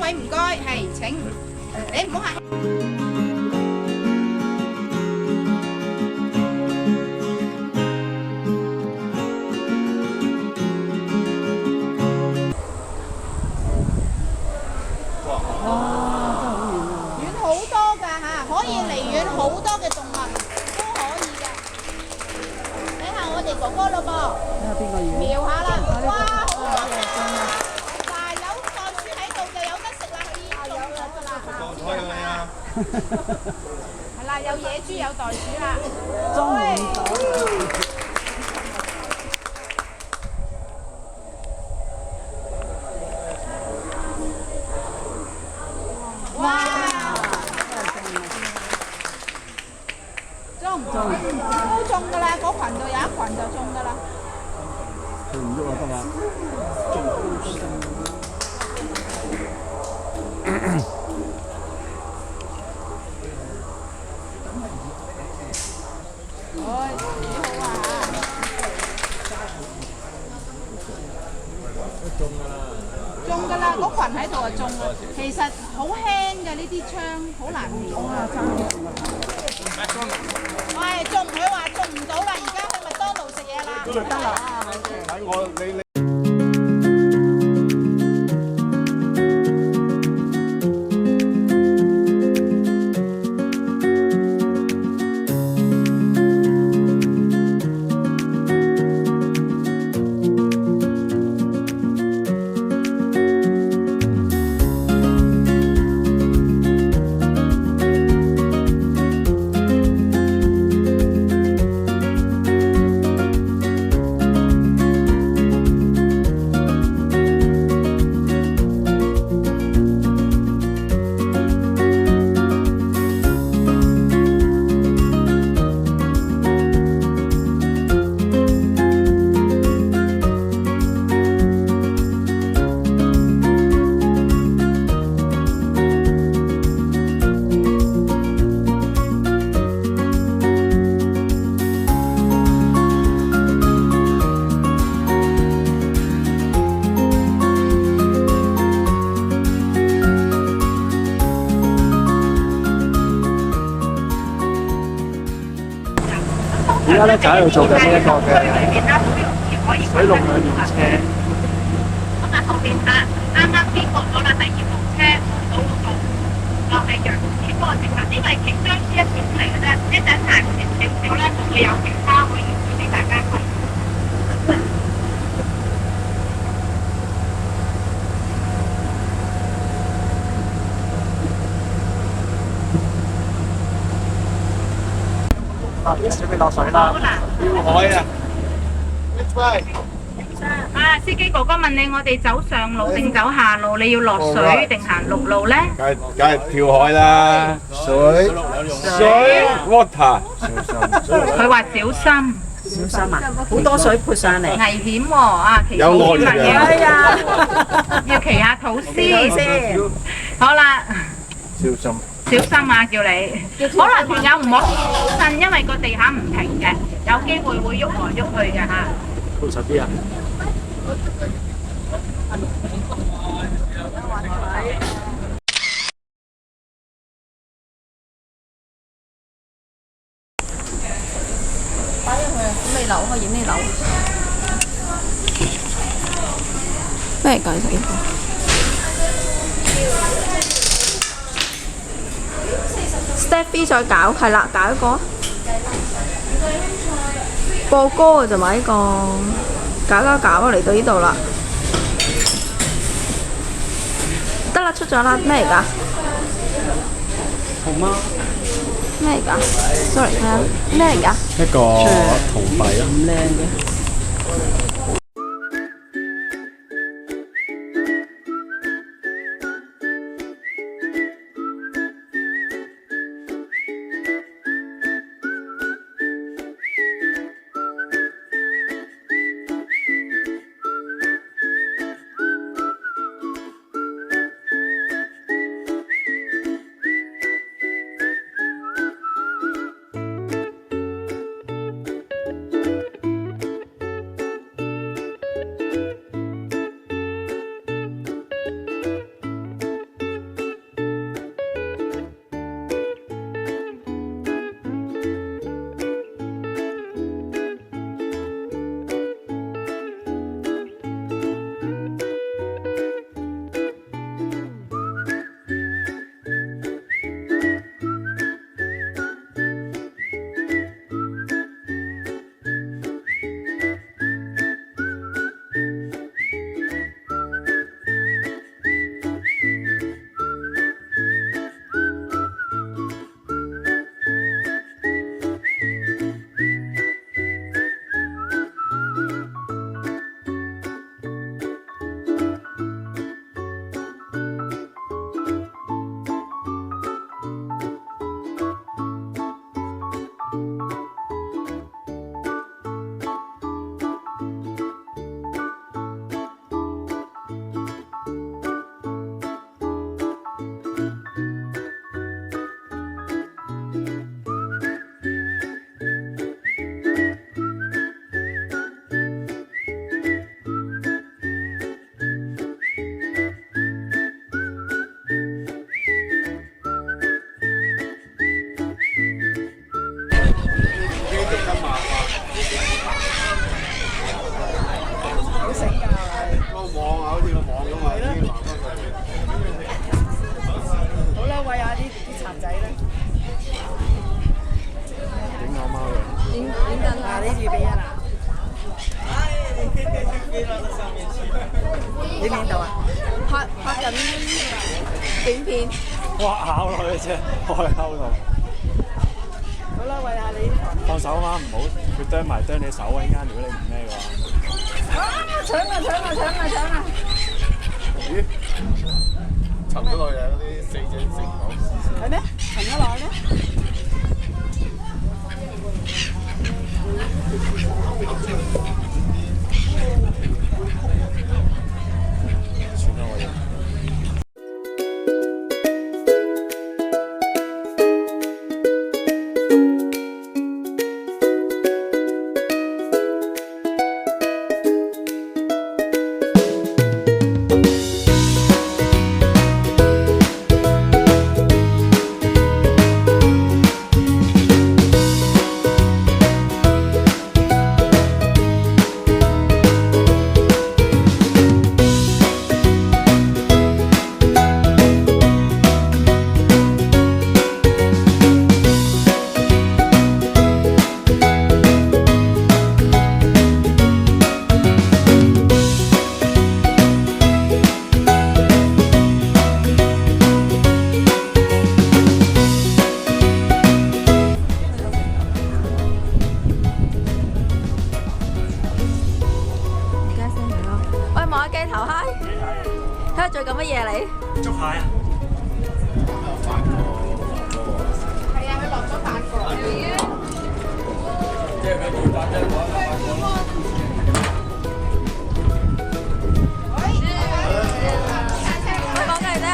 位唔該，係請，你唔好客氣。可以離遠好多嘅動物都可以嘅，睇下我哋哥哥咯噃，睇下邊個魚，瞄下啦，哇，好多啊！嗱，有袋鼠喺度就有得食啦，佢已經中咗啦。我有你啊！係啦，有野豬有袋鼠啦，中唔到。都中㗎啦，嗰群度有一群就中㗎啦。佢唔喐啊，得嘛？唉，幾好啊！中㗎啦，嗰群喺度就中啦。其實好輕嘅呢啲槍，好難瞄啊！喂，中佢話中唔到啦，而家去麥當勞食嘢啦。得啦，睇我你。而家咧就喺度做緊呢一個嘅水陸兩用車。咁啊，後邊啱啱經過咗啦，第二部車到嗰度就係羊齒嗰個程度，因為其中之一點嚟嘅啫，一陣行前少少咧，就會有其他可以俾大家睇。準備落水啦！跳海啊！啊，司機哥哥問你，我哋走上路定走下路？你要落水定行陸路咧？梗係跳海啦！水 water， 佢話小心。小心啊！好多水潑上嚟，危險喎！啊，騎有落嚟啊！哎呀，要騎下土先。好啦，小心。小心啊！叫你，可能朋友唔好震，因為個地下唔平嘅，有機會會喐來喐去嘅嚇。老實啲啊！擺入去啊！咩樓？可以咩樓？咩嚟㗎？呢個？Step B 再搞，係啦，搞一個播歌嘅就買呢個，搞嚟到呢度啦，得啦，出咗啦，咩嚟㗎？熊貓咩嚟㗎 ？sorry， 睇下咩嚟㗎？一個銅幣啊！咁靚嘅。你邊度啊？拍緊短片。哇！考落去啫，開口度。好啦，餵下你。放手啊嘛，唔好佢啄埋啄你手啊！依家如果你唔咩嘅話。搶啊！咦？沉咗落去啊！嗰啲死者食唔到。係咩？沉咗落去咩？算啦，我哋。睇下做緊乜嘢你？捉蟹啊！係啊，佢落咗8個。即係佢200啫，我100個。我講緊你啊！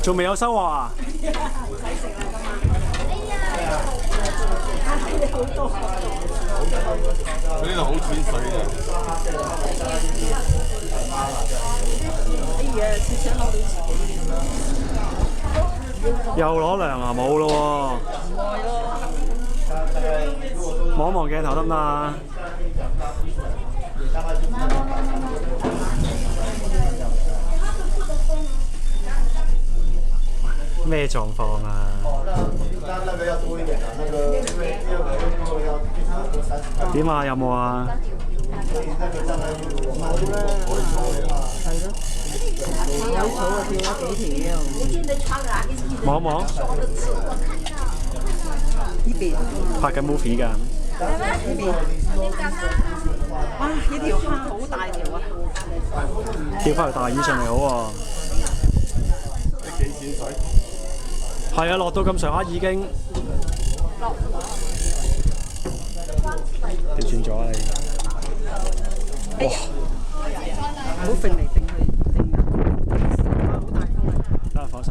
仲未有收穫啊？佢呢度好淺水嘅。又攞糧啊？冇咯喎！望一望鏡頭得唔得啊？咩狀況啊？點啊？有冇啊？有草啊，跳咗幾條。望一望。呢邊拍緊 movie 㗎。呢邊哇！呢條蝦好大條啊！跳翻條大魚上嚟好喎。幾淺水？係啊，落到咁上下已經調轉咗啊你！哇！唔好揈嚟揈去，揈啊！好大風啊！得放手。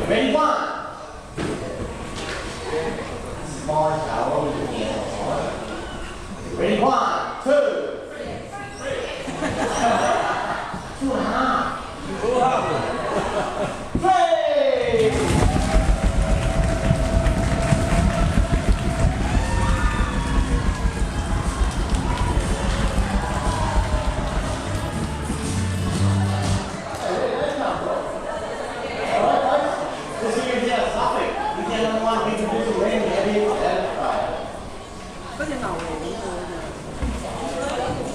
Ready, one. Ready, 1, 2. 2.5. 3.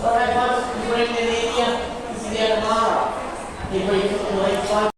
Alright, folks, we're in India. See you tomorrow. Anybody took the late flight?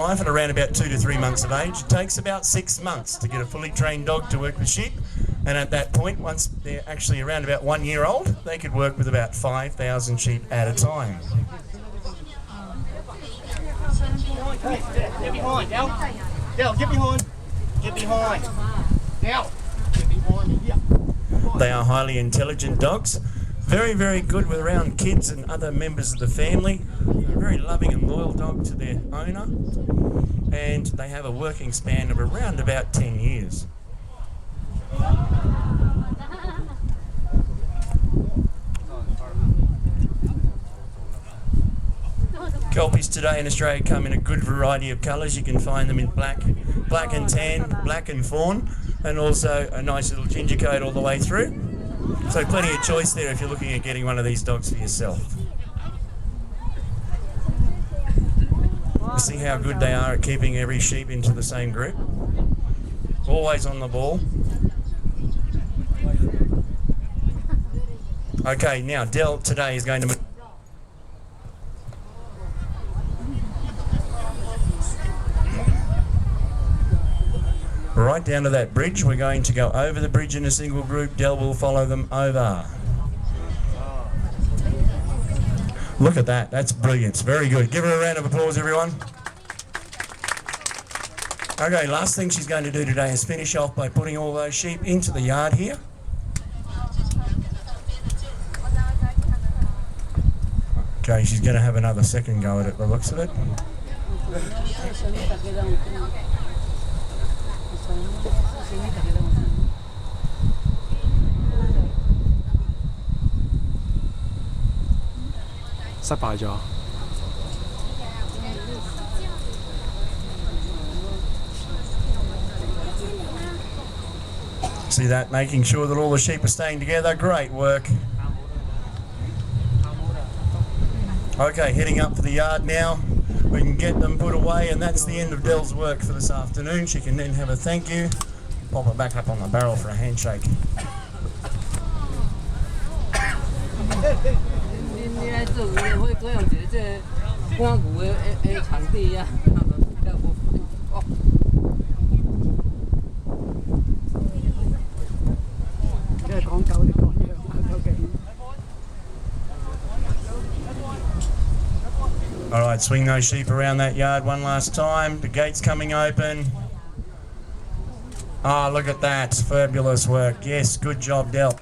At around about 2 to 3 months of age. It takes about 6 months to get a fully trained dog to work with sheep, and at that point, once they're actually around about 1 year old, they could work with about 5,000 sheep at a time. Hey, get behind, Del. Del, get behind. Get behind. Del, get behind. Yeah. They are highly intelligent dogs, very, very good with around kids and other members of the family. They're a very loving and loyal dog to their owner, and they have a working span of around about 10 years. Kelpies today in Australia come in a good variety of colours. You can find them in black and tan, black and fawn, and also a nice little ginger coat all the way through. So plenty of choice there if you're looking at getting one of these dogs for yourself. See how good they are at keeping every sheep into the same group. Always on the ball. Okay, now Del today is going to... Right down to that bridge. We're going to go over the bridge in a single group. Del will follow them over. Look at that. That's brilliant. Very good. Give her a round of applause, everyone. Okay, last thing she's going to do today is finish off by putting all those sheep into the yard here. Okay, she's going to have another second go at it, the looks of it. See that? Making sure that all the sheep are staying together. Great work. Okay, heading up to the yard now. We can get them put away, and that's the end of Dell's work for this afternoon. She can then have a thank you, pop it back up on the barrel for a handshake. 你来做鱼会这样子，这看鱼的场地呀，比较不哦。即係講狗啲講嘢，究竟。 All right, swing those sheep around that yard one last time. The gate's coming open. Oh, look at that. Fabulous work. Yes, good job, Del.